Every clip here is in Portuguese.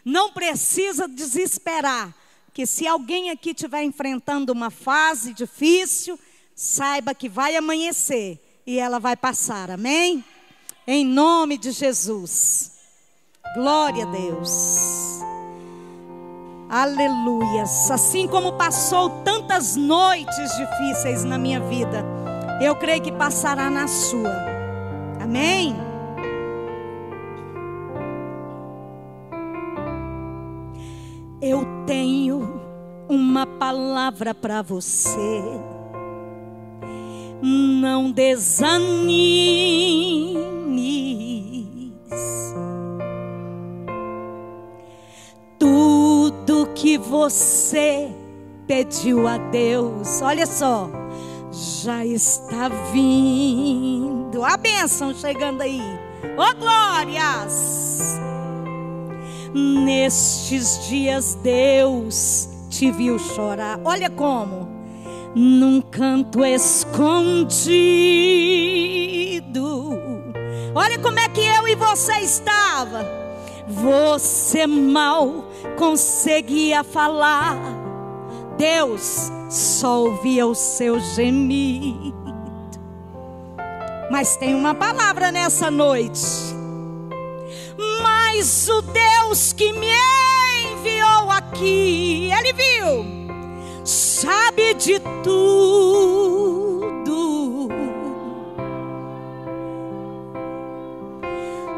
Não precisa desesperar, que se alguém aqui estiver enfrentando uma fase difícil, saiba que vai amanhecer e ela vai passar, amém? Em nome de Jesus. Glória a Deus. Aleluias. Assim como passou tantas noites difíceis na minha vida, eu creio que passará na sua. Amém? Eu tenho uma palavra para você. Não desanimes. Tudo que você pediu a Deus, olha só, já está vindo. A bênção chegando aí. Oh, glórias! Nestes dias Deus te viu chorar. Olha como, num canto escondido. Olha como é que eu e você estava. Você mal conseguia falar. Deus só ouvia o seu gemido. Mas tem uma palavra nessa noite. Mas o Deus que me enviou aqui, Ele viu, sabe de tudo.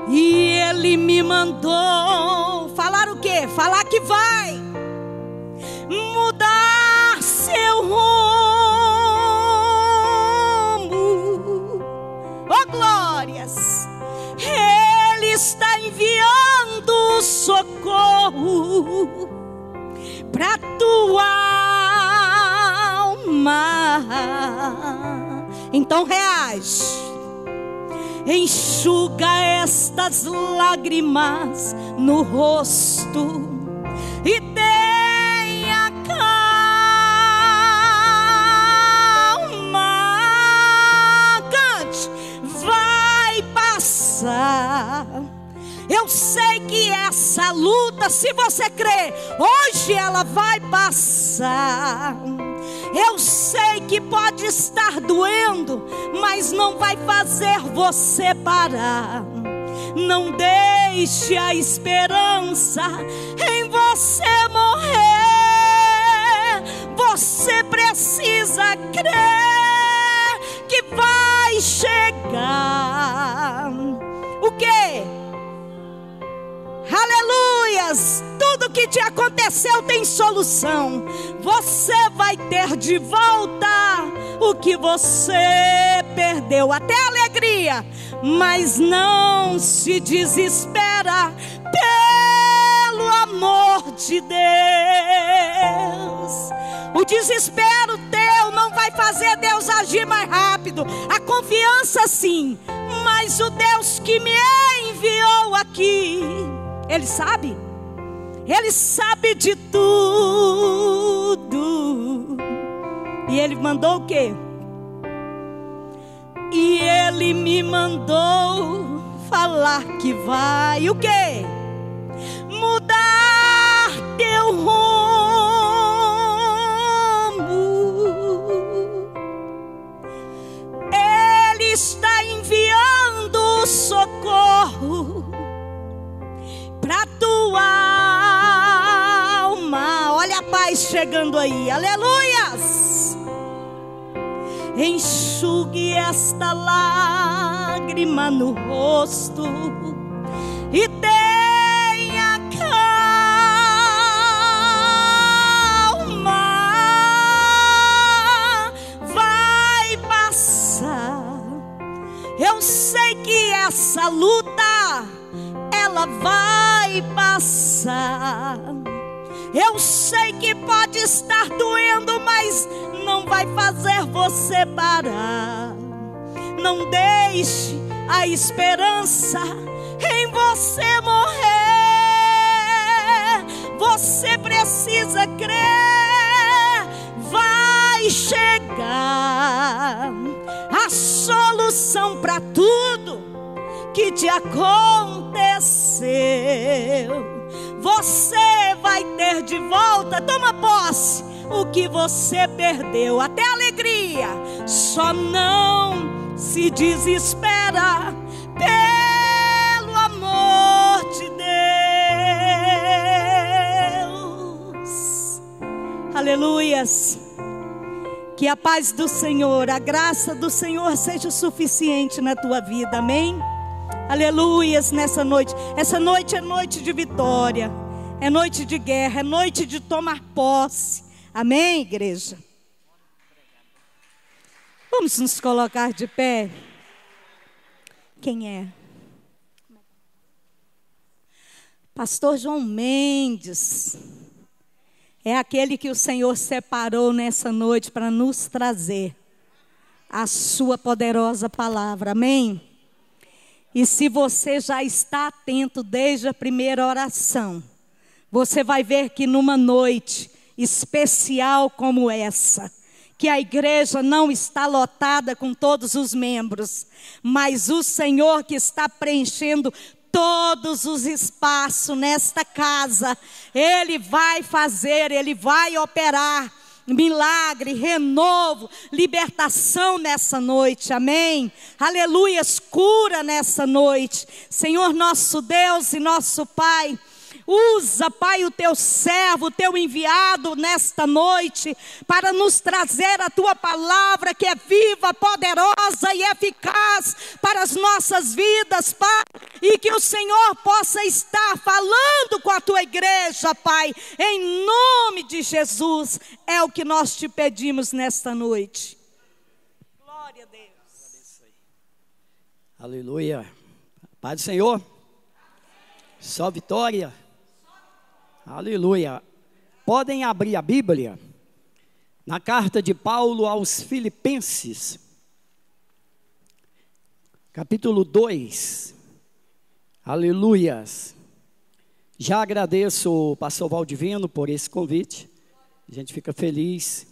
E Ele me mandou falar o quê? Falar que vai mudar seu rumo. Oh, glórias! Ele está enviando socorro para tua alma. Então reage, enxuga estas lágrimas no rosto e tenha calma. Cante, vai passar. Eu sei que essa luta, se você crê, hoje ela vai passar. Eu sei que pode estar doendo, mas não vai fazer você parar. Não deixe a esperança em você morrer. Você precisa crer que vai chegar. O quê? Aleluias! Tudo que te aconteceu tem solução. Você vai ter de volta o que você perdeu, até alegria. Mas não se desespera, pelo amor de Deus. O desespero teu não vai fazer Deus agir mais rápido. A confiança sim. Mas o Deus que me enviou aqui, Ele sabe de tudo. E Ele mandou o quê? E Ele me mandou falar que vai o quê? Mudar teu rumo. Ele está enviando socorro para tua alma. Olha a paz chegando aí, aleluias. Enxugue esta lágrima no rosto e tenha calma. Vai passar. Eu sei que essa luta ela vai passar. Eu sei que pode estar doendo, mas não vai fazer você parar. Não deixe a esperança em você morrer. Você precisa crer. Vai chegar a solução para tudo que te aconteceu. você vai ter de volta, toma posse, o que você perdeu, até alegria. Só não se desespera pelo amor de Deus. Aleluias. Que a paz do Senhor, a graça do Senhor seja suficiente na tua vida, amém? Aleluias, nessa noite. Essa noite é noite de vitória, é noite de guerra, é noite de tomar posse, amém, igreja? Vamos nos colocar de pé. Quem é? Pastor João Mendes. É aquele que o Senhor separou nessa noite para nos trazer a sua poderosa palavra, amém? E se você já está atento desde a primeira oração, você vai ver que numa noite especial como essa, que a igreja não está lotada com todos os membros, mas o Senhor que está preenchendo todos os espaços nesta casa, Ele vai fazer, Ele vai operar milagre, renovo, libertação nessa noite, amém? Aleluias, cura nessa noite. Senhor nosso Deus e nosso Pai, usa, Pai, o teu servo, o teu enviado nesta noite, para nos trazer a tua palavra que é viva, poderosa e eficaz para as nossas vidas, Pai. E que o Senhor possa estar falando com a tua igreja, Pai, em nome de Jesus. É o que nós te pedimos nesta noite. Glória a Deus. Aleluia. Paz do Senhor. Só vitória. Aleluia. Podem abrir a Bíblia na carta de Paulo aos Filipenses, capítulo 2. Aleluias. Já agradeço o pastor Valdivino por esse convite. A gente fica feliz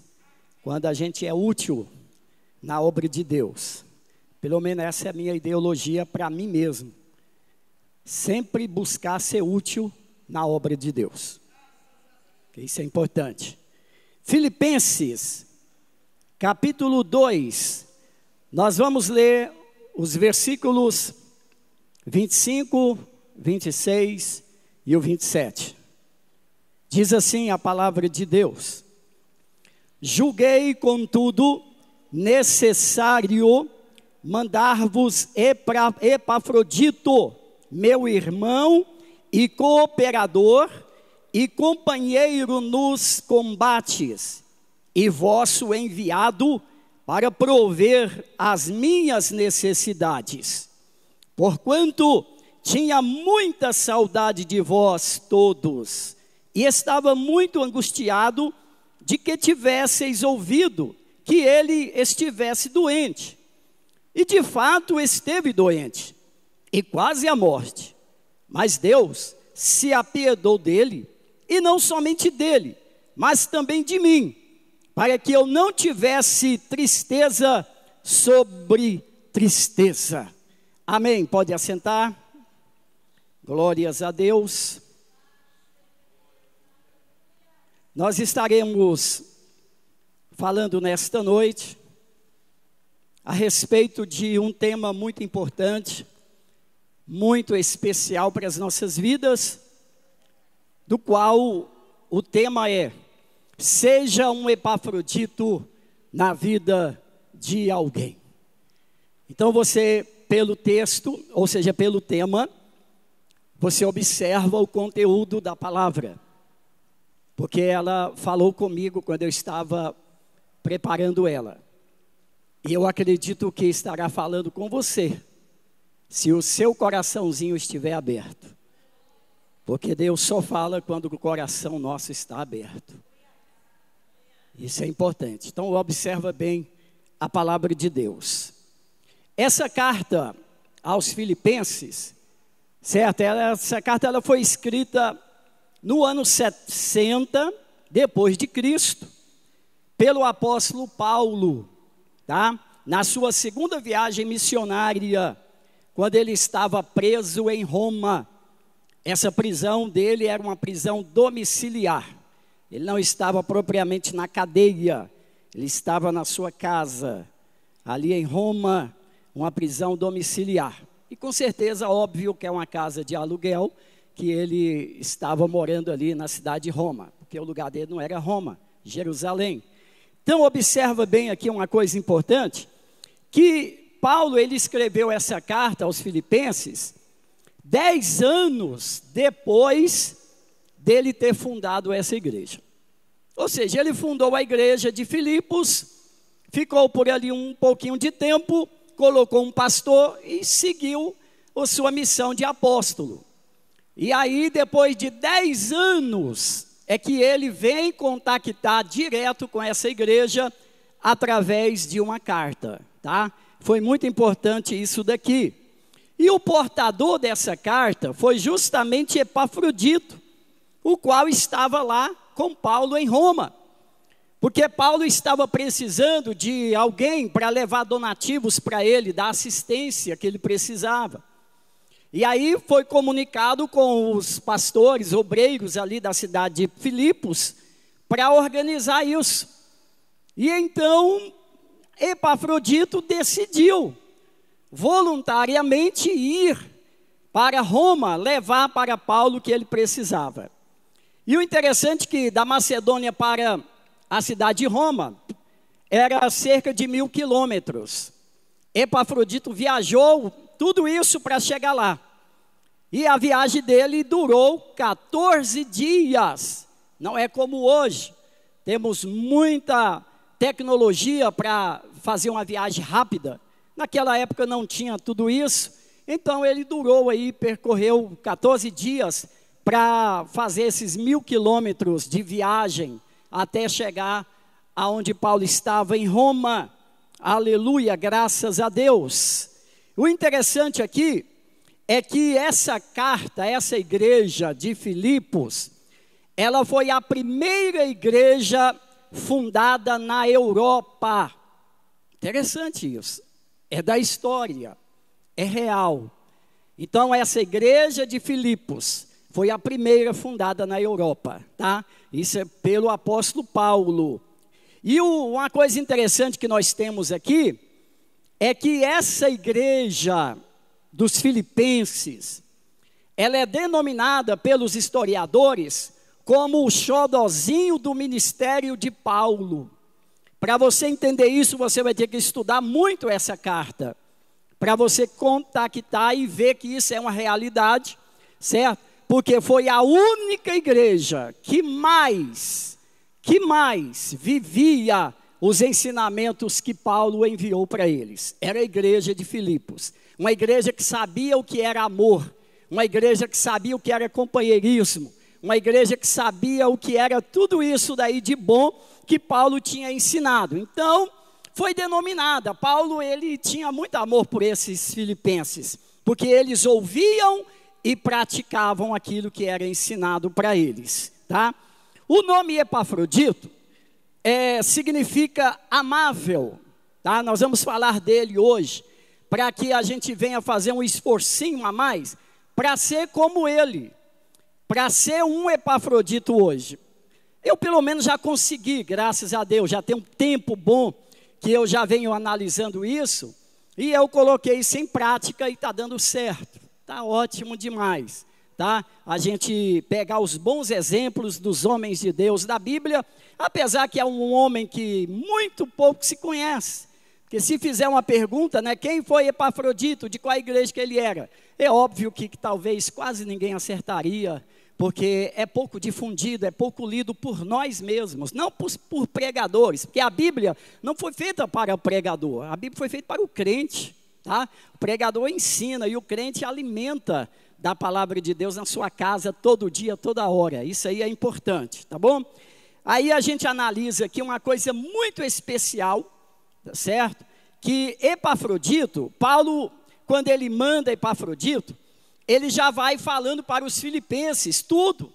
quando a gente é útil na obra de Deus. Pelo menos essa é a minha ideologia para mim mesmo. Sempre buscar ser útil na obra de Deus. Isso é importante. Filipenses, capítulo 2. Nós vamos ler os versículos 25, 26 e o 27. Diz assim a palavra de Deus: julguei, contudo, necessário mandar-vos Epafrodito, meu irmão e cooperador e companheiro nos combates, e vosso enviado para prover as minhas necessidades. Porquanto tinha muita saudade de vós todos, e estava muito angustiado de que tivesseis ouvido que ele estivesse doente. E de fato esteve doente, e quase à morte. Mas Deus se apiedou dele, e não somente dele, mas também de mim, para que eu não tivesse tristeza sobre tristeza. Amém. Pode assentar. Glórias a Deus. Nós estaremos falando nesta noite a respeito de um tema muito importante, muito especial para as nossas vidas, do qual o tema é: seja um Epafrodito na vida de alguém. Então você, pelo texto, ou seja, pelo tema, você observa o conteúdo da palavra, porque ela falou comigo quando eu estava preparando ela. E eu acredito que estará falando com você, se o seu coraçãozinho estiver aberto. Porque Deus só fala quando o coração nosso está aberto. Isso é importante. Então observa bem a palavra de Deus. Essa carta aos Filipenses, certo? Essa carta ela foi escrita no ano 60 depois de Cristo, pelo apóstolo Paulo, tá? Na sua segunda viagem missionária, quando ele estava preso em Roma. essa prisão dele era uma prisão domiciliar. Ele não estava propriamente na cadeia, ele estava na sua casa, ali em Roma, uma prisão domiciliar. E com certeza, óbvio que é uma casa de aluguel, que ele estava morando ali na cidade de Roma, porque o lugar dele não era Roma, Jerusalém. Então, observa bem aqui uma coisa importante, que Paulo, ele escreveu essa carta aos Filipenses 10 anos depois dele ter fundado essa igreja. Ou seja, ele fundou a igreja de Filipos, ficou por ali um pouquinho de tempo, colocou um pastor e seguiu a sua missão de apóstolo. E aí, depois de 10 anos, é que ele vem contactar direto com essa igreja através de uma carta, tá? Foi muito importante isso daqui. E o portador dessa carta foi justamente Epafrodito, o qual estava lá com Paulo em Roma. Porque Paulo estava precisando de alguém para levar donativos para ele, da assistência que ele precisava. E aí foi comunicado com os pastores, obreiros ali da cidade de Filipos, para organizar isso. E então Epafrodito decidiu voluntariamente ir para Roma, levar para Paulo o que ele precisava. E o interessante é que da Macedônia para a cidade de Roma era cerca de 1.000 quilômetros. Epafrodito viajou tudo isso para chegar lá. E a viagem dele durou 14 dias. Não é como hoje. Temos muita tecnologia para fazer uma viagem rápida. Naquela época não tinha tudo isso. Então ele durou aí, percorreu 14 dias para fazer esses 1.000 quilômetros de viagem até chegar aonde Paulo estava, em Roma. Aleluia, graças a Deus. O interessante aqui é que essa carta, essa igreja de Filipos, ela foi a primeira igreja fundada na Europa. Interessante isso. É da história, é real. Então, essa igreja de Filipos foi a primeira fundada na Europa, tá? Isso é pelo apóstolo Paulo. E uma coisa interessante que nós temos aqui é que essa igreja dos Filipenses, ela é denominada pelos historiadores como o xodozinho do ministério de Paulo. Para você entender isso, você vai ter que estudar muito essa carta, para você contactar e ver que isso é uma realidade, certo? Porque foi a única igreja que mais vivia os ensinamentos que Paulo enviou para eles. Era a igreja de Filipos, uma igreja que sabia o que era amor, uma igreja que sabia o que era companheirismo, uma igreja que sabia o que era tudo isso daí de bom que Paulo tinha ensinado. Então, foi denominada. Paulo, ele tinha muito amor por esses filipenses, porque eles ouviam e praticavam aquilo que era ensinado para eles, tá? O nome Epafrodito significa amável, tá? Nós vamos falar dele hoje, para que a gente venha fazer um esforcinho a mais, para ser como ele, para ser um Epafrodito hoje. Eu pelo menos já consegui, graças a Deus, já tem um tempo bom que eu já venho analisando isso, e eu coloquei isso em prática e está dando certo, está ótimo demais, tá? A gente pegar os bons exemplos dos homens de Deus da Bíblia, apesar que é um homem que muito pouco se conhece, porque se fizer uma pergunta, né, quem foi Epafrodito, de qual igreja que ele era? É óbvio que talvez quase ninguém acertaria, porque é pouco difundido, é pouco lido por nós mesmos, não por pregadores, porque a Bíblia não foi feita para o pregador, a Bíblia foi feita para o crente, tá? O pregador ensina e o crente alimenta da palavra de Deus na sua casa todo dia, toda hora, isso aí é importante, tá bom? Aí a gente analisa aqui uma coisa muito especial, tá certo? Que Epafrodito, Paulo, quando ele manda Epafrodito, ele já vai falando para os filipenses tudo,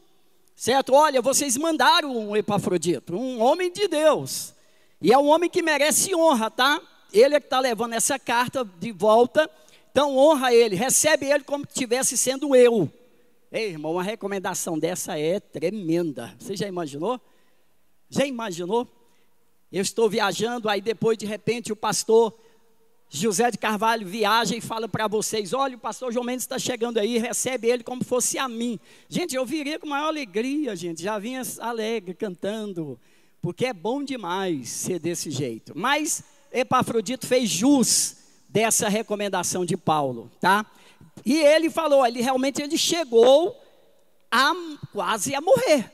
certo? Olha, vocês mandaram um Epafrodito, um homem de Deus, e é um homem que merece honra, tá? Ele é que está levando essa carta de volta, então honra ele, recebe ele como se estivesse sendo eu, Ei, irmão, uma recomendação dessa é tremenda. Você já imaginou? Já imaginou? Eu estou viajando, aí depois de repente o pastor José de Carvalho viaja e fala para vocês: olha, o pastor João Mendes está chegando aí, recebe ele como fosse a mim. Gente, eu viria com maior alegria, gente, já vinha alegre, cantando, porque é bom demais ser desse jeito. Mas Epafrodito fez jus dessa recomendação de Paulo, tá? E ele falou, ele realmente chegou quase a morrer.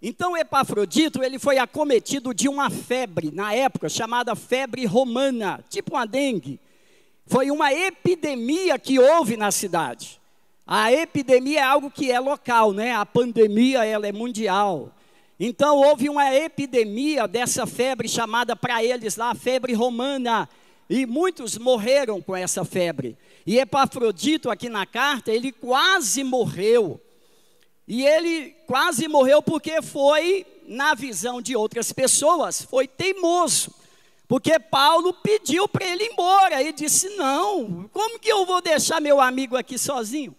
Então Epafrodito, ele foi acometido de uma febre, na época, chamada febre romana, tipo uma dengue. Foi uma epidemia que houve na cidade. A epidemia é algo que é local, né? A pandemia, ela é mundial. Então houve uma epidemia dessa febre chamada para eles lá, febre romana. E muitos morreram com essa febre. E Epafrodito, aqui na carta, ele quase morreu. E ele quase morreu porque foi, na visão de outras pessoas, foi teimoso. Porque Paulo pediu para ele ir embora. Ele disse: não, como que eu vou deixar meu amigo aqui sozinho?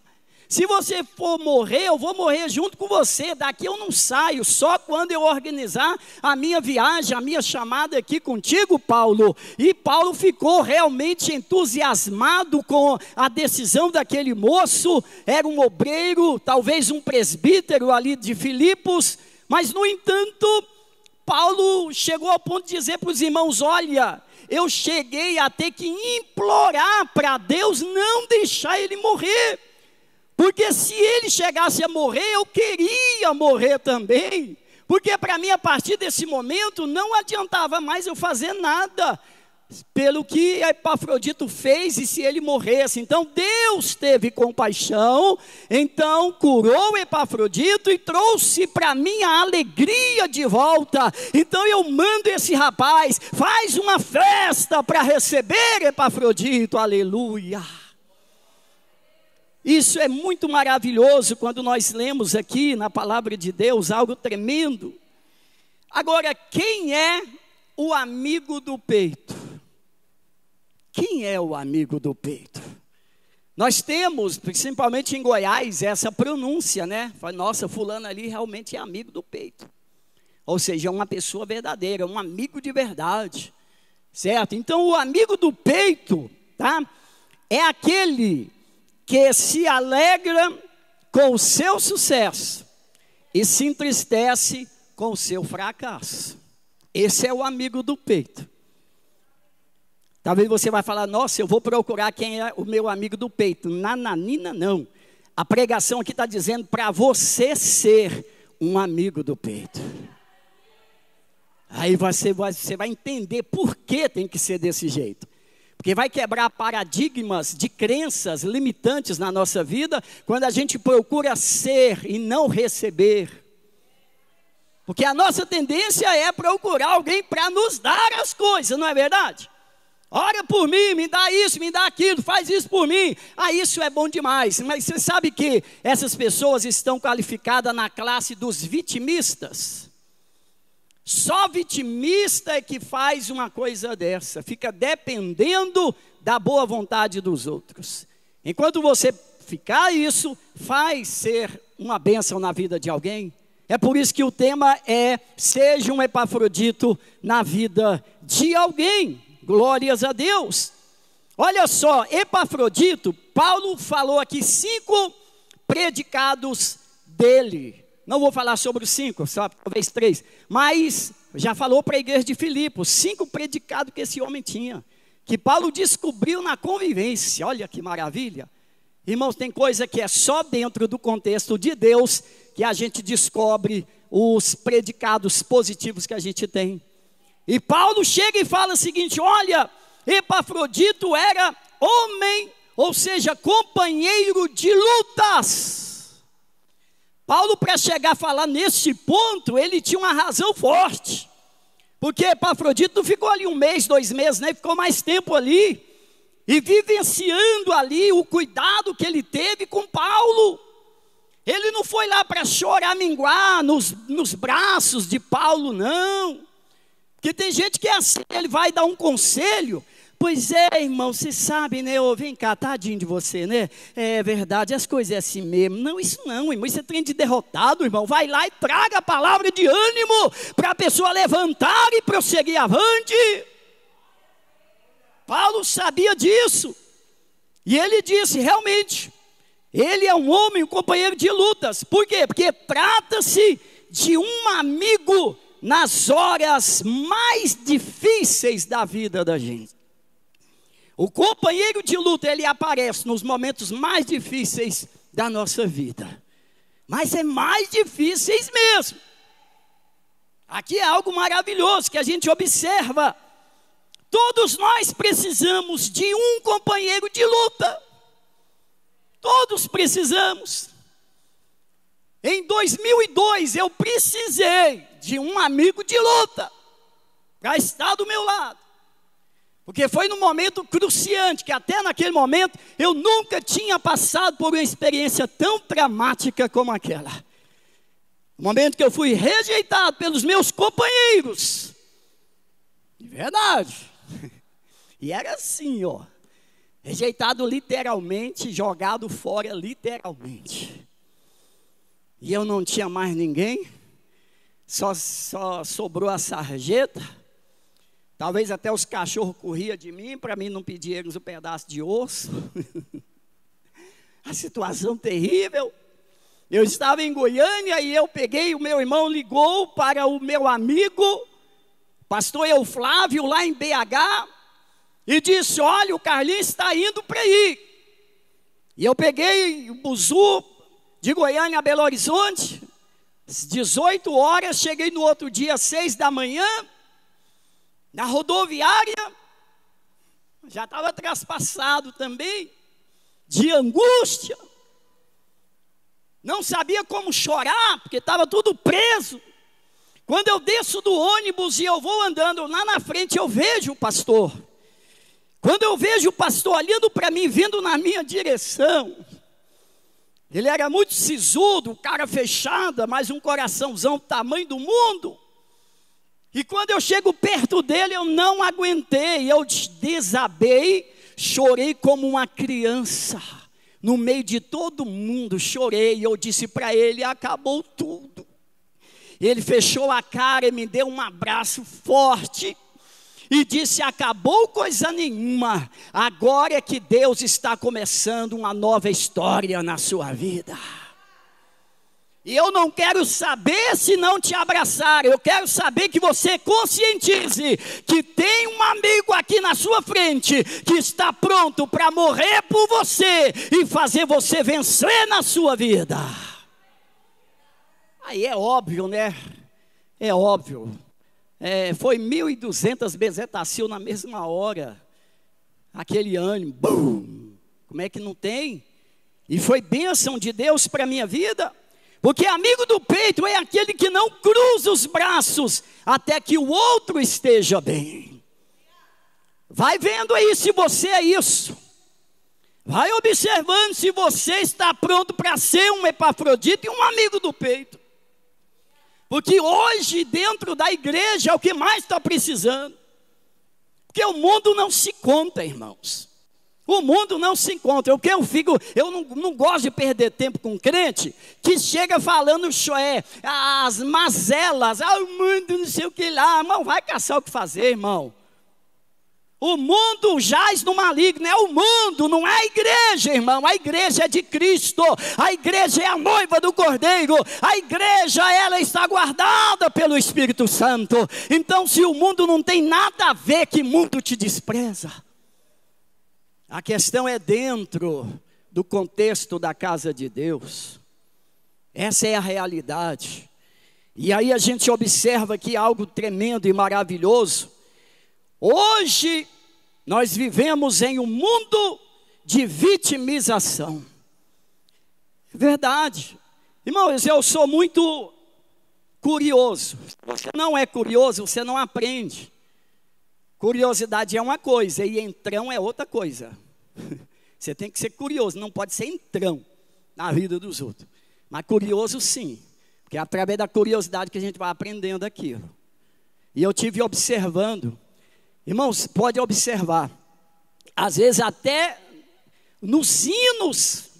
Se você for morrer, eu vou morrer junto com você. Daqui eu não saio, só quando eu organizar a minha viagem, a minha chamada aqui contigo, Paulo. E Paulo ficou realmente entusiasmado com a decisão daquele moço. Era um obreiro, talvez um presbítero ali de Filipos. Mas, no entanto, Paulo chegou ao ponto de dizer para os irmãos: olha, eu cheguei a ter que implorar para Deus não deixar ele morrer. Porque se ele chegasse a morrer, eu queria morrer também. Porque para mim, a partir desse momento, não adiantava mais eu fazer nada. Pelo que Epafrodito fez, e se ele morresse. Então Deus teve compaixão, então curou Epafrodito e trouxe para mim a alegria de volta. Então eu mando esse rapaz, faz uma festa para receber Epafrodito, aleluia. Isso é muito maravilhoso quando nós lemos aqui na palavra de Deus, algo tremendo. Agora, quem é o amigo do peito? Quem é o amigo do peito? Nós temos, principalmente em Goiás, essa pronúncia, né? Nossa, fulano ali realmente é amigo do peito. Ou seja, é uma pessoa verdadeira, um amigo de verdade, certo? Então, o amigo do peito, tá? É aquele que se alegra com o seu sucesso e se entristece com o seu fracasso. Esse é o amigo do peito. Talvez você vai falar: nossa, eu vou procurar quem é o meu amigo do peito. Nananina, não. A pregação aqui está dizendo para você ser um amigo do peito. Aí você vai entender por que tem que ser desse jeito. Porque vai quebrar paradigmas de crenças limitantes na nossa vida, quando a gente procura ser e não receber. Porque a nossa tendência é procurar alguém para nos dar as coisas, não é verdade? Ora por mim, me dá isso, me dá aquilo, faz isso por mim. Ah, isso é bom demais. Mas você sabe que essas pessoas estão qualificadas na classe dos vitimistas? Só vitimista é que faz uma coisa dessa, fica dependendo da boa vontade dos outros. Enquanto você ficar isso, faz ser uma bênção na vida de alguém. É por isso que o tema é: seja um Epafrodito na vida de alguém. Glórias a Deus. Olha só, Epafrodito, Paulo falou aqui 5 predicados dele. Não vou falar sobre os 5, só talvez 3. Mas já falou para a igreja de Filipos, 5 predicados que esse homem tinha. Que Paulo descobriu na convivência. Olha que maravilha. Irmãos, tem coisa que é só dentro do contexto de Deus que a gente descobre os predicados positivos que a gente tem. E Paulo chega e fala o seguinte: olha, Epafrodito era homem, ou seja, companheiro de lutas. Paulo, para chegar a falar nesse ponto, ele tinha uma razão forte. Porque Epafrodito não ficou ali 1 mês, 2 meses, né? Ficou mais tempo ali. E vivenciando ali o cuidado que ele teve com Paulo. Ele não foi lá para choraminguar nos braços de Paulo, não. Porque tem gente que é assim, ele vai dar um conselho, Pois é, irmão, você sabe, né? Vem cá, tadinho de você, né? É verdade, as coisas é assim mesmo. Não, isso não, irmão, isso é trem de derrotado, irmão. Vai lá e traga a palavra de ânimo para a pessoa levantar e prosseguir avante. Paulo sabia disso. E ele disse, realmente, ele é um homem, um companheiro de lutas. Por quê? Porque trata-se de um amigo nas horas mais difíceis da vida da gente. O companheiro de luta, ele aparece nos momentos mais difíceis da nossa vida. Mas é mais difíceis mesmo. Aqui é algo maravilhoso que a gente observa. Todos nós precisamos de um companheiro de luta. Todos precisamos. Em 2002 eu precisei de um amigo de luta para estar do meu lado. Porque foi num momento cruciante, que até naquele momento eu nunca tinha passado por uma experiência tão dramática como aquela. O momento que eu fui rejeitado pelos meus companheiros. De verdade. E era assim, ó. Rejeitado literalmente, jogado fora literalmente. E eu não tinha mais ninguém. Só sobrou a sarjeta. Talvez até os cachorros corriam de mim, para mim não pedir eles um pedaço de osso. A situação terrível. Eu estava em Goiânia e eu peguei, o meu irmão ligou para o meu amigo, pastor Euflávio, lá em BH, e disse, olha, o Carlinhos está indo para aí. E eu peguei o buzu de Goiânia a Belo Horizonte, às 18 horas, cheguei no outro dia, às 6 da manhã, na rodoviária, já estava traspassado também, de angústia, não sabia como chorar, porque estava tudo preso. Quando eu desço do ônibus e eu vou andando lá na frente, eu vejo o pastor. Quando eu vejo o pastor olhando para mim, vindo na minha direção, ele era muito sisudo, cara fechada, mas um coraçãozão do tamanho do mundo. E quando eu chego perto dele, eu não aguentei, eu desabei, chorei como uma criança. No meio de todo mundo, chorei, e eu disse para ele, acabou tudo. Ele fechou a cara e me deu um abraço forte. E disse, acabou coisa nenhuma, agora é que Deus está começando uma nova história na sua vida. E eu não quero saber se não te abraçar, eu quero saber que você conscientize que tem um amigo aqui na sua frente, que está pronto para morrer por você e fazer você vencer na sua vida. Aí é óbvio, né? É óbvio. Foi 1.200 bezetacil na mesma hora. Aquele ânimo, bum! Como é que não tem? E foi bênção de Deus para a minha vida. Porque amigo do peito é aquele que não cruza os braços até que o outro esteja bem. Vai vendo aí se você é isso. Vai observando se você está pronto para ser um Epafrodito e um amigo do peito. Porque hoje dentro da igreja é o que mais está precisando. Porque o mundo não se conta, irmãos. O mundo não se encontra. Eu não gosto de perder tempo com crente que chega falando as mazelas, o mundo não sei o que lá. Irmão, vai caçar o que fazer, irmão. O mundo jaz no maligno, é o mundo, não é a igreja, irmão. A igreja é de Cristo, a igreja é a noiva do Cordeiro, a igreja, ela está guardada pelo Espírito Santo. Então, se o mundo não tem nada a ver, que mundo te despreza? A questão é dentro do contexto da casa de Deus. Essa é a realidade. E aí a gente observa aqui algo tremendo e maravilhoso. Hoje nós vivemos em um mundo de vitimização. É verdade. Irmãos, eu sou muito curioso. Se você não é curioso, você não aprende. Curiosidade é uma coisa e entrão é outra coisa. Você tem que ser curioso, não pode ser entrão na vida dos outros. Mas curioso sim, porque é através da curiosidade que a gente vai aprendendo aquilo. E eu tive observando, irmãos, pode observar, às vezes até nos hinos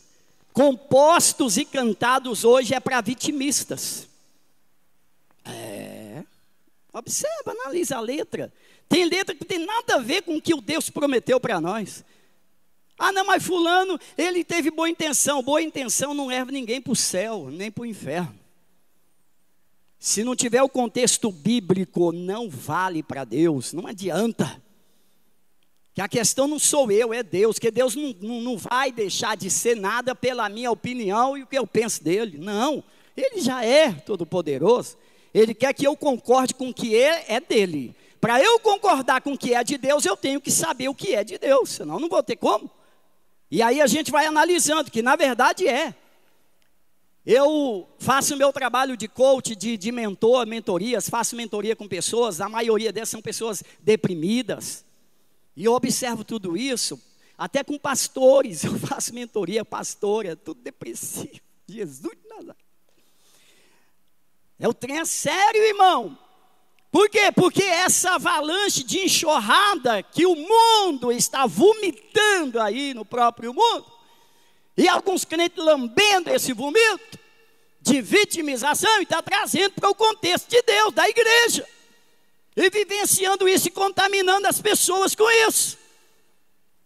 compostos e cantados hoje é para vitimistas. Observa, analisa a letra. Tem letra que não tem nada a ver com o que o Deus prometeu para nós. Ah, não, mas fulano, ele teve boa intenção. Boa intenção não leva ninguém para o céu, nem para o inferno. Se não tiver o contexto bíblico, não vale para Deus, não adianta. Que a questão não sou eu, é Deus. Que Deus não vai deixar de ser nada pela minha opinião e o que eu penso dele. Não, Ele já é todo-poderoso. Ele quer que eu concorde com o que é dele. Para eu concordar com o que é de Deus, eu tenho que saber o que é de Deus, senão não vou ter como. E aí a gente vai analisando, que na verdade é. Eu faço meu trabalho de coach, de mentor, mentorias, faço mentoria com pessoas, a maioria dessas são pessoas deprimidas. E eu observo tudo isso, até com pastores, eu faço mentoria, pastora, tudo depressivo. Jesus de Nazaré. O trem é sério, irmão. Por quê? Porque essa avalanche de enxurrada que o mundo está vomitando aí no próprio mundo, e alguns crentes lambendo esse vomito de vitimização, e está trazendo para o contexto de Deus, da igreja, e vivenciando isso e contaminando as pessoas com isso.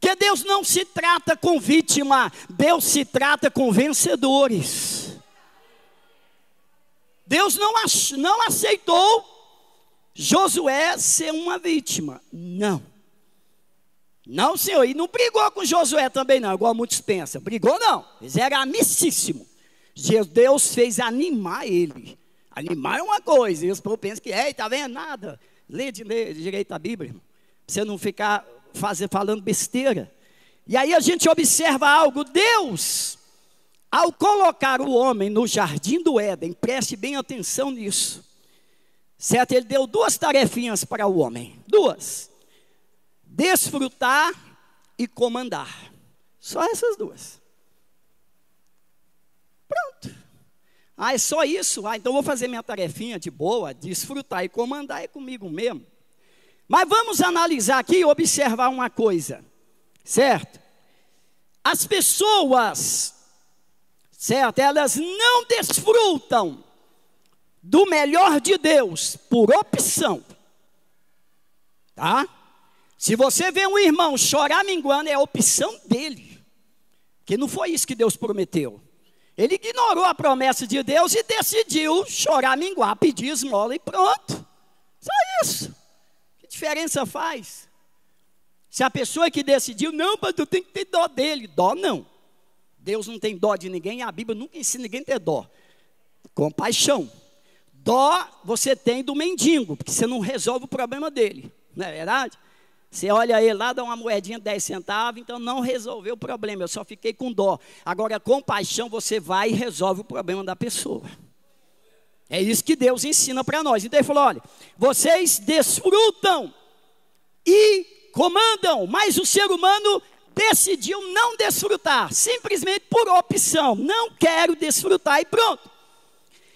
Que Deus não se trata com vítima, Deus se trata com vencedores. Deus não aceitou Josué ser uma vítima. Não. Não, Senhor. E não brigou com Josué também não, igual muitos pensam. Brigou não. Eles eram amicíssimos. Deus fez animar ele. Animar é uma coisa. E os povos pensam que, tá vendo? Nada. Lê direito a Bíblia. Pra você não ficar falando besteira. E aí a gente observa algo. Deus, ao colocar o homem no jardim do Éden, preste bem atenção nisso. Certo? Ele deu duas tarefinhas para o homem. Duas. Desfrutar e comandar. Só essas duas. Pronto. Ah, é só isso? Ah, então vou fazer minha tarefinha de boa. Desfrutar e comandar é comigo mesmo. Mas vamos analisar aqui e observar uma coisa. Certo? As pessoas, certo? Elas não desfrutam do melhor de Deus por opção. Tá? Se você vê um irmão chorar minguando, é a opção dele. Que não foi isso que Deus prometeu. Ele ignorou a promessa de Deus e decidiu chorar, minguar, pedir esmola e pronto. Só isso. Que diferença faz? Se a pessoa que decidiu, não, mas tu tem que ter dó dele. Dó não. Deus não tem dó de ninguém, a Bíblia nunca ensina ninguém a ter dó. Compaixão. Dó você tem do mendigo, porque você não resolve o problema dele. Não é verdade? Você olha ele lá, dá uma moedinha de 10 centavos, então não resolveu o problema, eu só fiquei com dó. Agora, compaixão, você vai e resolve o problema da pessoa. É isso que Deus ensina para nós. Então ele falou, olha, vocês desfrutam e comandam, mas o ser humano decidiu não desfrutar, simplesmente por opção. Não quero desfrutar e pronto.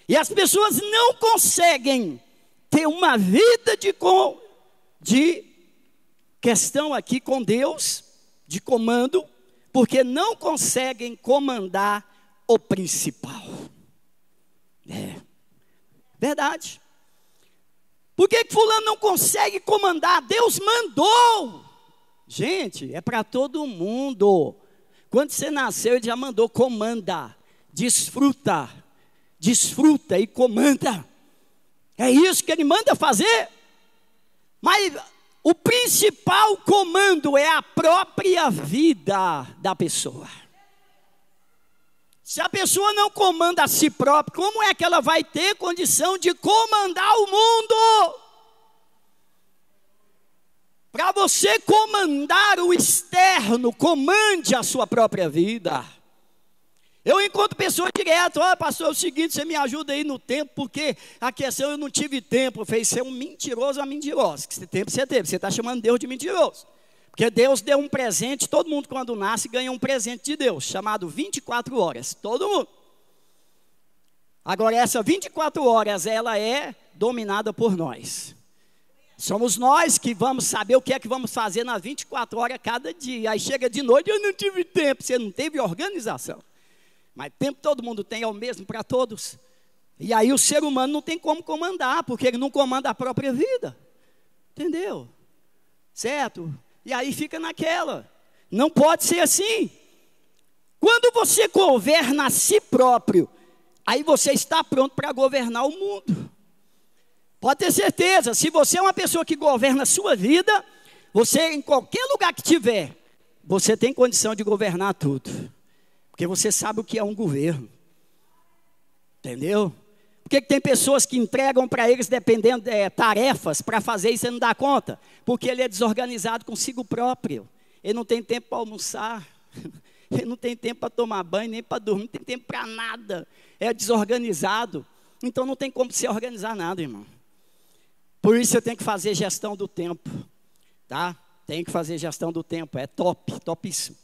E as pessoas não conseguem ter uma vida de questão aqui com Deus, de comando, porque não conseguem comandar o principal. É verdade. Por que fulano não consegue comandar? Deus mandou. Gente, é para todo mundo. Quando você nasceu, Ele já mandou, comanda, desfruta e comanda. É isso que Ele manda fazer. Mas o principal comando é a própria vida da pessoa. Se a pessoa não comanda a si própria, como é que ela vai ter condição de comandar o mundo? Para você comandar o externo, comande a sua própria vida. Eu encontro pessoas direto, pastor, é o seguinte, você me ajuda aí no tempo, porque a questão eu não tive tempo. Eu falei, você é um mentiroso ou mentirosa, que esse tempo você teve, você está chamando Deus de mentiroso. Porque Deus deu um presente, todo mundo quando nasce ganha um presente de Deus, chamado 24 horas, todo mundo. Agora essa 24 horas, ela é dominada por nós. Somos nós que vamos saber o que é que vamos fazer nas 24 horas cada dia. Aí chega de noite, eu não tive tempo. Você não teve organização. Mas tempo todo mundo tem, é o mesmo para todos. E aí o ser humano não tem como comandar, porque ele não comanda a própria vida. Entendeu? Certo? E aí fica naquela. Não pode ser assim. Quando você governa a si próprio, aí você está pronto para governar o mundo. Pode ter certeza, se você é uma pessoa que governa a sua vida, você em qualquer lugar que tiver, você tem condição de governar tudo. Porque você sabe o que é um governo. Entendeu? Por que tem pessoas que entregam para eles dependendo tarefas para fazer e você não dá conta? Porque ele é desorganizado consigo próprio. Ele não tem tempo para almoçar. Ele não tem tempo para tomar banho, nem para dormir. Não tem tempo para nada. É desorganizado. Então não tem como se organizar nada, irmão. Por isso você tem que fazer gestão do tempo. Tá? Tem que fazer gestão do tempo. É top, topíssimo.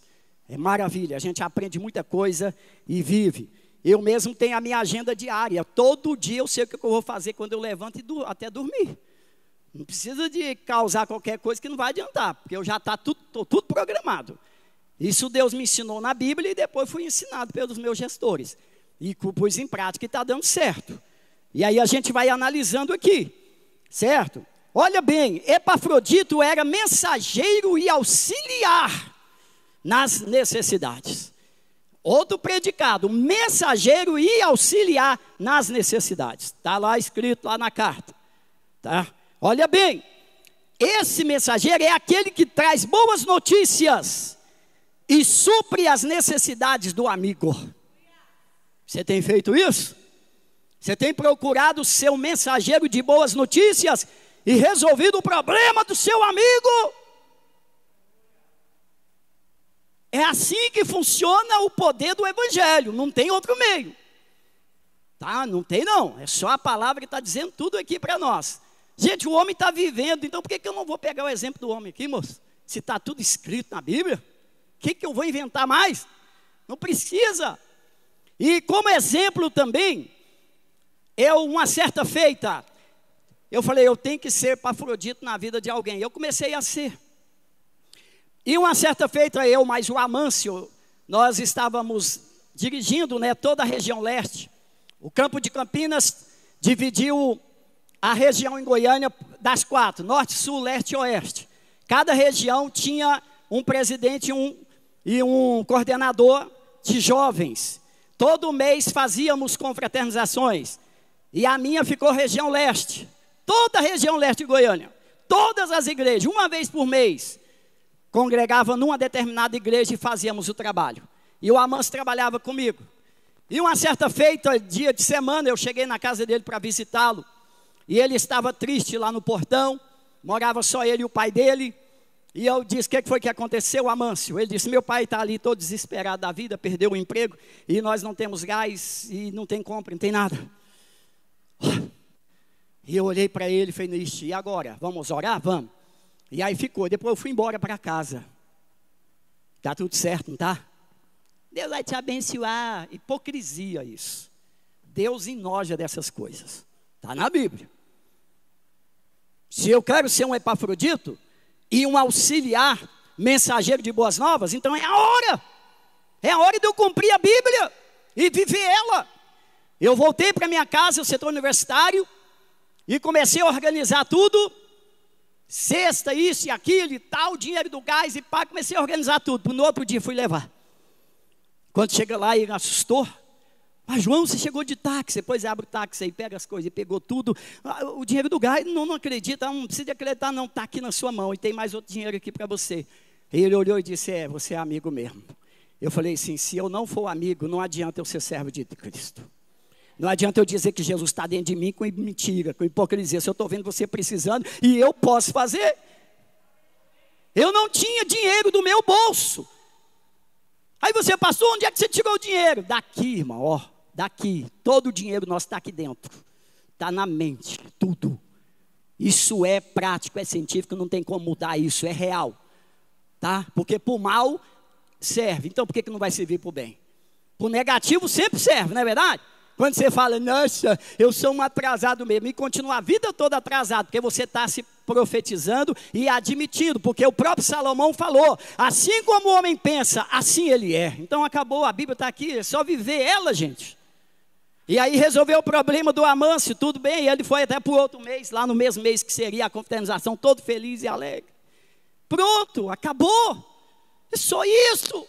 É maravilha. A gente aprende muita coisa e vive. Eu mesmo tenho a minha agenda diária. Todo dia eu sei o que eu vou fazer quando eu levanto e até dormir. Não precisa de causar qualquer coisa que não vai adiantar, porque eu já estou tudo programado. Isso Deus me ensinou na Bíblia e depois fui ensinado pelos meus gestores. E pus em prática e está dando certo. E aí a gente vai analisando aqui, certo? Olha bem, Epafrodito era mensageiro e auxiliar nas necessidades. Outro predicado, mensageiro e auxiliar nas necessidades. Está lá escrito lá na carta. Tá? Olha bem, esse mensageiro é aquele que traz boas notícias e supre as necessidades do amigo. Você tem feito isso? Você tem procurado ser um mensageiro de boas notícias e resolvido o problema do seu amigo? É assim que funciona o poder do evangelho, não tem outro meio. Tá? Não tem não, é só a palavra que está dizendo tudo aqui para nós. Gente, o homem está vivendo, então por que eu não vou pegar o exemplo do homem aqui, moço? Se está tudo escrito na Bíblia, o que eu vou inventar mais? Não precisa. E como exemplo também, uma certa feita, eu falei, eu tenho que ser Epafrodito na vida de alguém. Eu comecei a ser. E uma certa feita, eu mais o Amâncio, nós estávamos dirigindo, toda a região leste. O campo de Campinas dividiu a região em Goiânia das 4, norte, sul, leste e oeste. Cada região tinha um presidente e um coordenador de jovens. Todo mês fazíamos confraternizações. E a minha ficou região leste. Toda a região leste de Goiânia. Todas as igrejas, uma vez por mês, congregavam numa determinada igreja e fazíamos o trabalho. E o Amâncio trabalhava comigo. E uma certa feita, dia de semana, eu cheguei na casa dele para visitá-lo. E ele estava triste lá no portão. Morava só ele e o pai dele. E eu disse, o que foi que aconteceu, Amâncio? Ele disse, meu pai está ali todo desesperado da vida, perdeu o emprego. E nós não temos gás, e não tem compra, não tem nada. E eu olhei para ele e falei, e agora? Vamos orar? Vamos. E aí ficou, depois eu fui embora para casa. Está tudo certo, não está? Deus vai te abençoar. Hipocrisia isso. Deus enoja dessas coisas. Está na Bíblia. Se eu quero ser um Epafrodito e um auxiliar, mensageiro de boas novas, então é a hora. É a hora de eu cumprir a Bíblia e viver ela. Eu voltei para minha casa, o setor universitário, e comecei a organizar tudo. Cesta, isso e aquilo e tal, dinheiro do gás e pá, comecei a organizar tudo. No outro dia fui levar. Quando chega lá, ele assustou. Mas João, você chegou de táxi. Depois abre o táxi aí, pega as coisas e pegou tudo. O dinheiro do gás, não acredita, não precisa acreditar não, está aqui na sua mão. E tem mais outro dinheiro aqui para você. Ele olhou e disse, você é amigo mesmo. Eu falei assim, se eu não for amigo, não adianta eu ser servo de Cristo. Não adianta eu dizer que Jesus está dentro de mim com mentira, com hipocrisia. Se eu estou vendo você precisando e eu posso fazer. Eu não tinha dinheiro do meu bolso. Aí você passou, onde é que você tirou o dinheiro? Daqui, irmão, ó, daqui. Todo o dinheiro nosso está aqui dentro. Está na mente, tudo. Isso é prático, é científico, não tem como mudar isso, é real. Tá? Porque para o mal serve, então por que não vai servir para o bem? Para o negativo sempre serve, não é verdade? Quando você fala, nossa, eu sou um atrasado mesmo, e continua a vida toda atrasado, porque você está se profetizando e admitindo, porque o próprio Salomão falou, assim como o homem pensa, assim ele é. Então acabou, a Bíblia está aqui, é só viver ela, gente. E aí resolveu o problema do Amâncio, tudo bem, e ele foi até para o outro mês, lá no mesmo mês que seria a confraternização, todo feliz e alegre. Pronto, acabou. É só isso.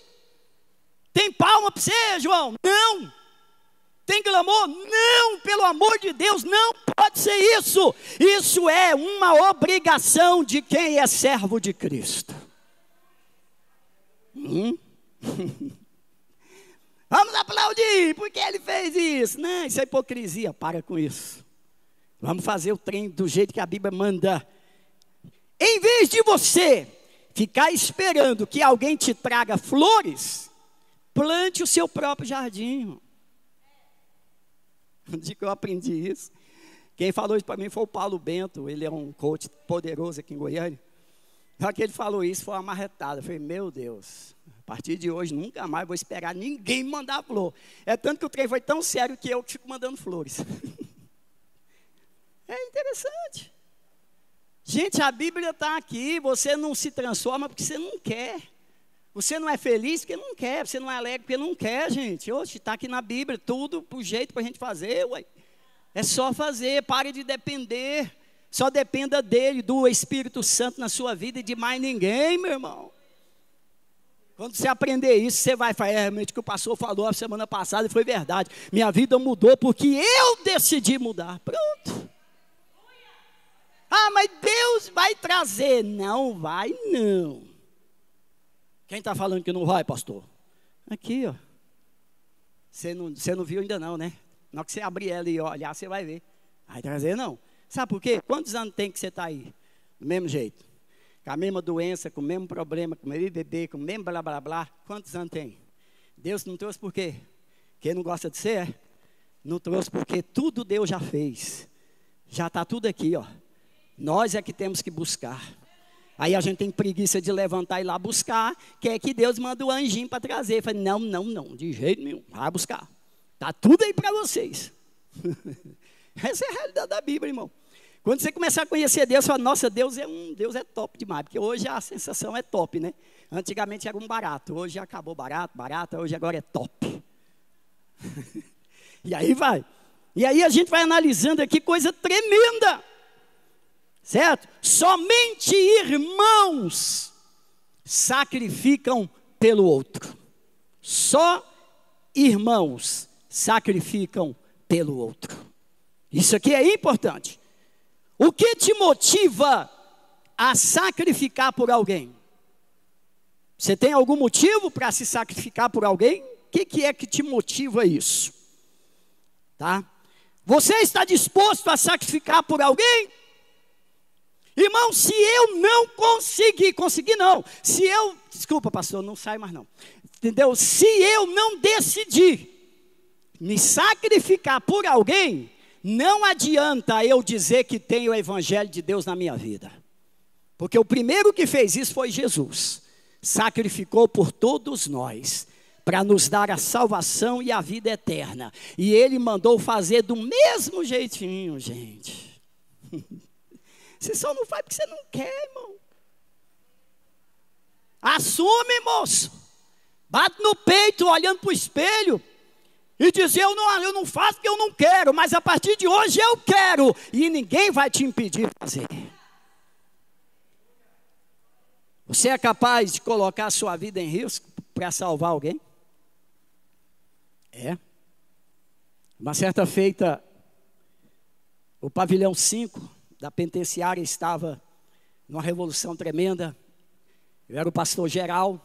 Tem palma para você, João? Não. Tem clamor? Não, pelo amor de Deus, não pode ser isso. Isso é uma obrigação de quem é servo de Cristo. Vamos aplaudir, porque ele fez isso. Não, isso é hipocrisia, para com isso. Vamos fazer o trem do jeito que a Bíblia manda. Em vez de você ficar esperando que alguém te traga flores, plante o seu próprio jardim. No dia que eu aprendi isso, quem falou isso para mim foi o Paulo Bento. Ele é um coach poderoso aqui em Goiânia. Só que ele falou isso, foi uma marretada. Eu falei, meu Deus, a partir de hoje nunca mais vou esperar ninguém me mandar flor. É tanto que o trem foi tão sério que eu fico mandando flores. É interessante. Gente, a Bíblia está aqui. Você não se transforma porque você não quer. Você não é feliz porque não quer. Você não é alegre porque não quer, gente. Hoje está aqui na Bíblia, tudo por jeito para a gente fazer, ué. É só fazer, pare de depender. Só dependa dele, do Espírito Santo na sua vida e de mais ninguém, meu irmão. Quando você aprender isso, você vai falar, realmente o que o pastor falou a semana passada foi verdade. Minha vida mudou porque eu decidi mudar. Pronto. Ah, mas Deus vai trazer. Não vai, não. Quem está falando que não vai, pastor? Aqui, ó. Você não viu ainda não, né? Na hora que você abrir ela e olhar, você vai ver. Vai trazer não. Sabe por quê? Quantos anos tem que você está aí? Do mesmo jeito. Com a mesma doença, com o mesmo problema, com o mesmo bebê, com o mesmo blá, blá, blá. Quantos anos tem? Deus não trouxe por quê? Quem não gosta de ser? Não trouxe porque tudo Deus já fez. Já está tudo aqui, ó. Nós é que temos que buscar. Aí a gente tem preguiça de levantar e ir lá buscar, quer que Deus manda o anjinho para trazer. Eu falei, não, de jeito nenhum, vai buscar. Está tudo aí para vocês. Essa é a realidade da Bíblia, irmão. Quando você começar a conhecer Deus, você fala, nossa, Deus é top demais. Porque hoje a sensação é top, né? Antigamente era um barato, hoje acabou barato, hoje agora é top. E aí vai. E aí a gente vai analisando aqui coisa tremenda. Certo? Somente irmãos sacrificam pelo outro. Só irmãos sacrificam pelo outro. Isso aqui é importante. O que te motiva a sacrificar por alguém? Você tem algum motivo para se sacrificar por alguém? O que é que te motiva a isso? Tá? Você está disposto a sacrificar por alguém? Irmão, se eu não conseguir não, desculpa pastor, não sai mais não, entendeu? Se eu não decidir me sacrificar por alguém, não adianta eu dizer que tenho o evangelho de Deus na minha vida, porque o primeiro que fez isso foi Jesus, sacrificou por todos nós, para nos dar a salvação e a vida eterna, e Ele mandou fazer do mesmo jeitinho, gente. Você só não faz porque você não quer, irmão. Assume, moço. Bate no peito, olhando para o espelho. E diz, eu não faço porque eu não quero. Mas a partir de hoje eu quero. E ninguém vai te impedir de fazer. Você é capaz de colocar a sua vida em risco para salvar alguém? É. Uma certa feita, o pavilhão 5... da penitenciária estava numa revolução tremenda. Eu era o pastor geral,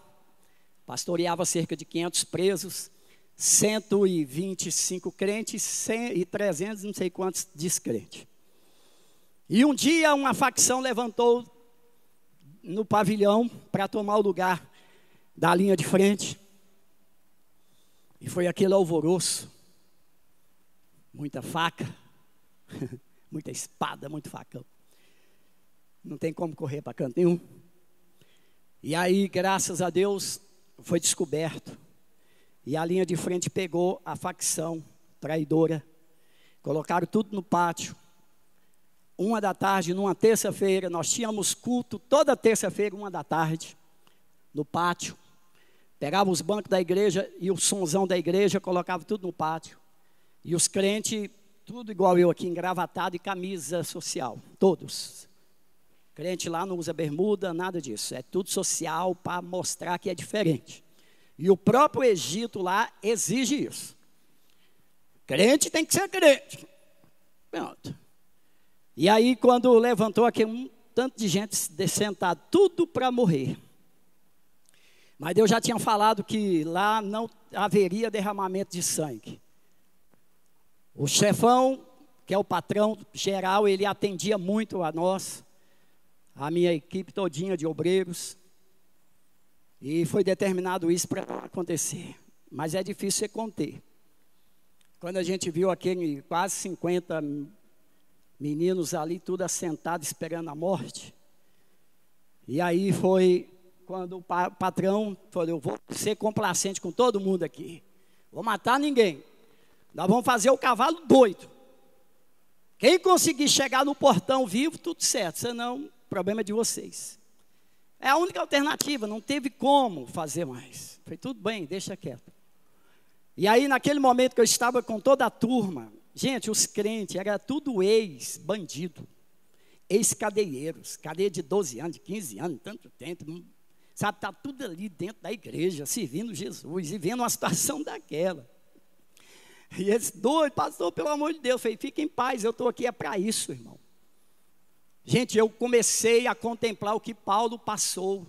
pastoreava cerca de 500 presos, 125 crentes e 300 não sei quantos descrentes. E um dia uma facção levantou no pavilhão para tomar o lugar da linha de frente. E foi aquele alvoroço, muita faca, muita espada, muito facão. Não tem como correr para canto nenhum. E aí, graças a Deus, foi descoberto. E a linha de frente pegou a facção traidora. Colocaram tudo no pátio. 1h, numa terça-feira, nós tínhamos culto toda terça-feira, 1h, no pátio. Pegava os bancos da igreja e o sonzão da igreja, colocava tudo no pátio. E os crentes, tudo igual eu aqui, engravatado e camisa social, todos. Crente lá não usa bermuda, nada disso. É tudo social para mostrar que é diferente. E o próprio Egito lá exige isso. Crente tem que ser crente. Pronto. E aí quando levantou aqui um tanto de gente sentado, tudo para morrer. Mas Deus já tinha falado que lá não haveria derramamento de sangue. O chefão, que é o patrão geral, ele atendia muito a nós, a minha equipe todinha de obreiros. E foi determinado isso para acontecer. Mas é difícil você conter. Quando a gente viu aquele quase 50 meninos ali, tudo assentado, esperando a morte. E aí foi quando o patrão falou, eu vou ser complacente com todo mundo aqui. Vou matar ninguém. Nós vamos fazer o cavalo doido. Quem conseguir chegar no portão vivo, tudo certo. Senão, o problema é de vocês. É a única alternativa, não teve como fazer mais. Foi tudo bem, deixa quieto. E aí, naquele momento que eu estava com toda a turma, gente, os crentes, era tudo ex-bandido, ex-cadeieiros, cadeia de 12 anos, de 15 anos, tanto tempo, sabe, está tudo ali dentro da igreja, servindo Jesus, e vendo uma situação daquela. E eles, doido, pastor, pelo amor de Deus, eu falei, fica em paz, eu estou aqui, é para isso, irmão. Gente, eu comecei a contemplar o que Paulo passou,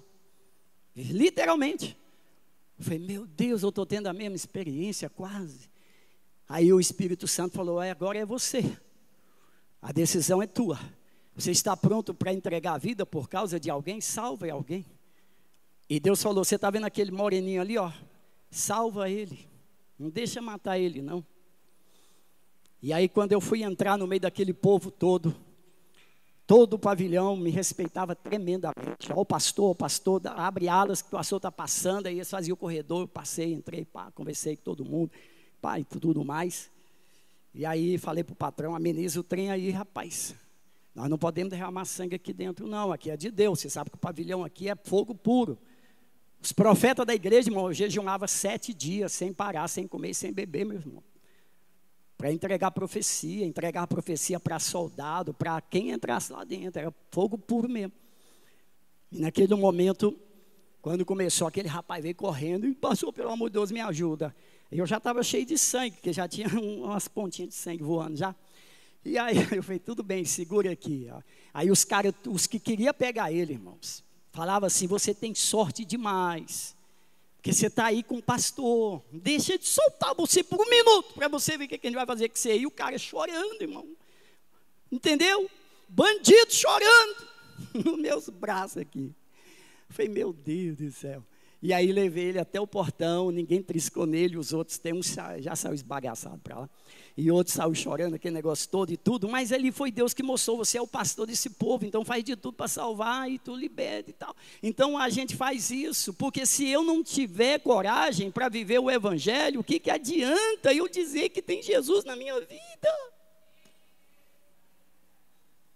literalmente. Eu falei, meu Deus, eu estou tendo a mesma experiência, quase. Aí o Espírito Santo falou, agora é você. A decisão é tua. Você está pronto para entregar a vida por causa de alguém? Salva alguém. E Deus falou, você está vendo aquele moreninho ali, ó? Salva ele. Não deixa matar ele, não. E aí quando eu fui entrar no meio daquele povo todo o pavilhão me respeitava tremendamente. Ó, o pastor, abre alas que o pastor está passando. Aí eles faziam o corredor, eu passei, entrei, pá, conversei com todo mundo, pá, e tudo mais. E aí falei para o patrão, ameniza o trem aí, rapaz. Nós não podemos derramar sangue aqui dentro, não. Aqui é de Deus. Você sabe que o pavilhão aqui é fogo puro. Os profetas da igreja, irmão, jejuavam 7 dias, sem parar, sem comer e sem beber, meu irmão. Para entregar a profecia para soldado, para quem entrasse lá dentro, era fogo puro mesmo. E naquele momento, quando começou, aquele rapaz veio correndo e passou, pelo amor de Deus, me ajuda. Eu já estava cheio de sangue, porque já tinha umas pontinhas de sangue voando já. E aí eu falei, tudo bem, segura aqui. Ó. Aí os caras, os que queriam pegar ele, irmãos, falavam assim, você tem sorte demais. Porque você está aí com um pastor, deixa de soltar você por 1 minuto, para você ver o que a gente vai fazer com você. E o cara chorando, irmão, entendeu? Bandido chorando, nos meus braços aqui. Eu falei, meu Deus do céu. E aí levei ele até o portão, ninguém triscou nele, os outros, tem um já saiu esbagaçado para lá. E outro saiu chorando, aquele negócio todo e tudo. Mas ali foi Deus que mostrou, você é o pastor desse povo, então faz de tudo para salvar e tu liberta e tal. Então a gente faz isso, porque se eu não tiver coragem para viver o evangelho, o que adianta eu dizer que tem Jesus na minha vida?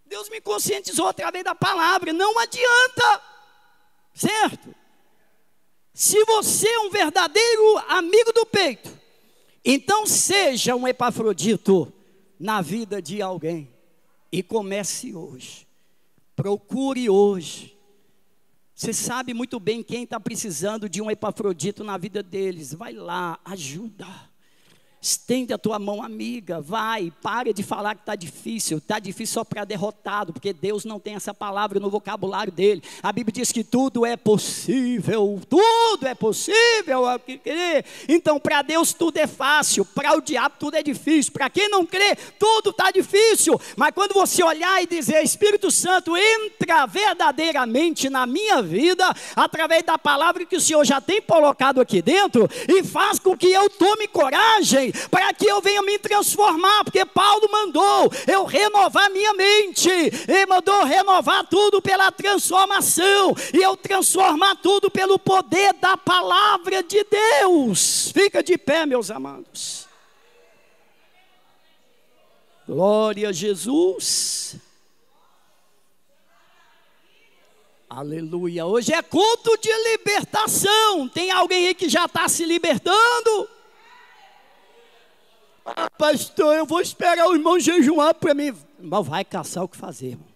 Deus me conscientizou através da palavra, não adianta, certo? Se você é um verdadeiro amigo do peito, então seja um Epafrodito na vida de alguém. E comece hoje. Procure hoje. Você sabe muito bem quem está precisando de um Epafrodito na vida deles. Vai lá, ajuda. Estende a tua mão amiga, vai, pare de falar que está difícil só para derrotado, porque Deus não tem essa palavra no vocabulário dele. A Bíblia diz que tudo é possível, então para Deus tudo é fácil, para o diabo tudo é difícil, para quem não crê, tudo está difícil, mas quando você olhar e dizer, Espírito Santo, entra verdadeiramente na minha vida, através da palavra que o Senhor já tem colocado aqui dentro, e faz com que eu tome coragem, para que eu venha me transformar, porque Paulo mandou eu renovar minha mente, ele mandou renovar tudo pela transformação, e eu transformar tudo pelo poder da palavra de Deus. Fica de pé, meus amados. Glória a Jesus. Aleluia. Hoje é culto de libertação. Tem alguém aí que já está se libertando? Ah, pastor, eu vou esperar o irmão jejuar para mim. Irmão, vai caçar o que fazer, irmão.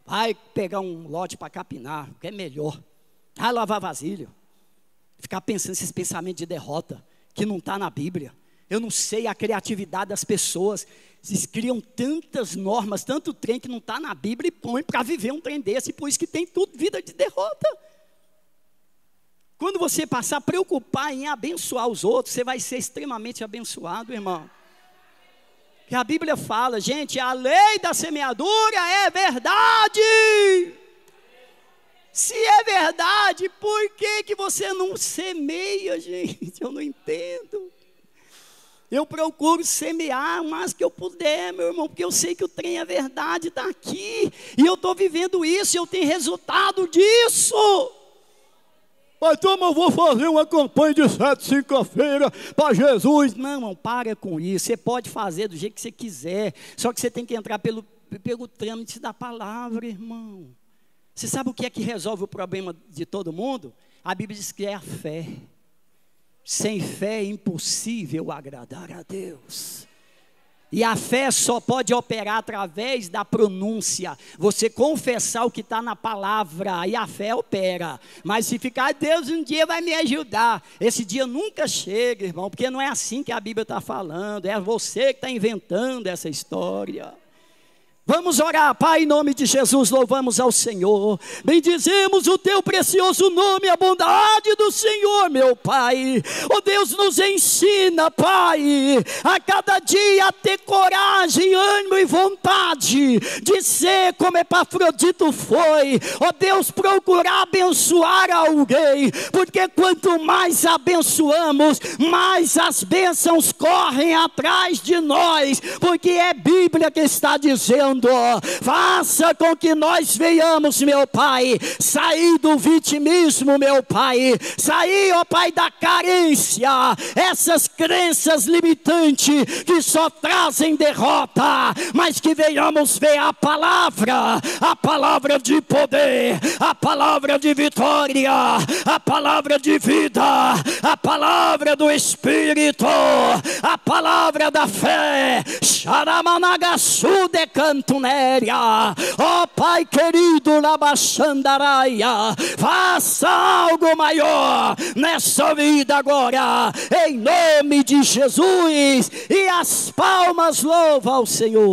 Vai pegar um lote para capinar, que é melhor. Vai lavar vasilha. Ficar pensando nesses pensamentos de derrota, que não está na Bíblia. Eu não sei a criatividade das pessoas. Eles criam tantas normas, tanto trem que não está na Bíblia e põe para viver um trem desse. Por isso que tem tudo vida de derrota. Quando você passar a preocupar em abençoar os outros, você vai ser extremamente abençoado, irmão. Que a Bíblia fala, gente, a lei da semeadura é verdade. Se é verdade, por que você não semeia, gente? Eu não entendo. Eu procuro semear o mais que eu puder, meu irmão, porque eu sei que o trem é verdade, está aqui. E eu estou vivendo isso, eu tenho resultado disso. Pastor, mas eu vou fazer uma campanha de 7 para Jesus. Não, irmão, para com isso. Você pode fazer do jeito que você quiser. Só que você tem que entrar pelo trâmite da palavra, irmão. Você sabe o que é que resolve o problema de todo mundo? A Bíblia diz que é a fé. Sem fé é impossível agradar a Deus. E a fé só pode operar através da pronúncia. Você confessar o que está na palavra, aí a fé opera. Mas se ficar, Deus um dia vai me ajudar. Esse dia nunca chega, irmão, porque não é assim que a Bíblia está falando. É você que está inventando essa história. Vamos orar, Pai, em nome de Jesus, louvamos ao Senhor, bendizemos o teu precioso nome, a bondade do Senhor, meu Pai. Oh Deus, nos ensina, Pai, a cada dia a ter coragem, ânimo e vontade de ser como Epafrodito foi. Oh Deus, procurar abençoar alguém, porque quanto mais abençoamos, mais as bênçãos correm atrás de nós, porque é Bíblia que está dizendo. Faça com que nós venhamos, meu Pai, sair do vitimismo, meu Pai, sair, ó Pai, da carência, essas crenças limitantes que só trazem derrota, mas que venhamos ver a palavra de poder, a palavra de vitória, a palavra de vida, a palavra do Espírito, a palavra da fé. Xaramanagaçu de canto. Ó Pai querido, na Baxandaraia, faça algo maior nessa vida agora, em nome de Jesus, e as palmas louvam ao Senhor.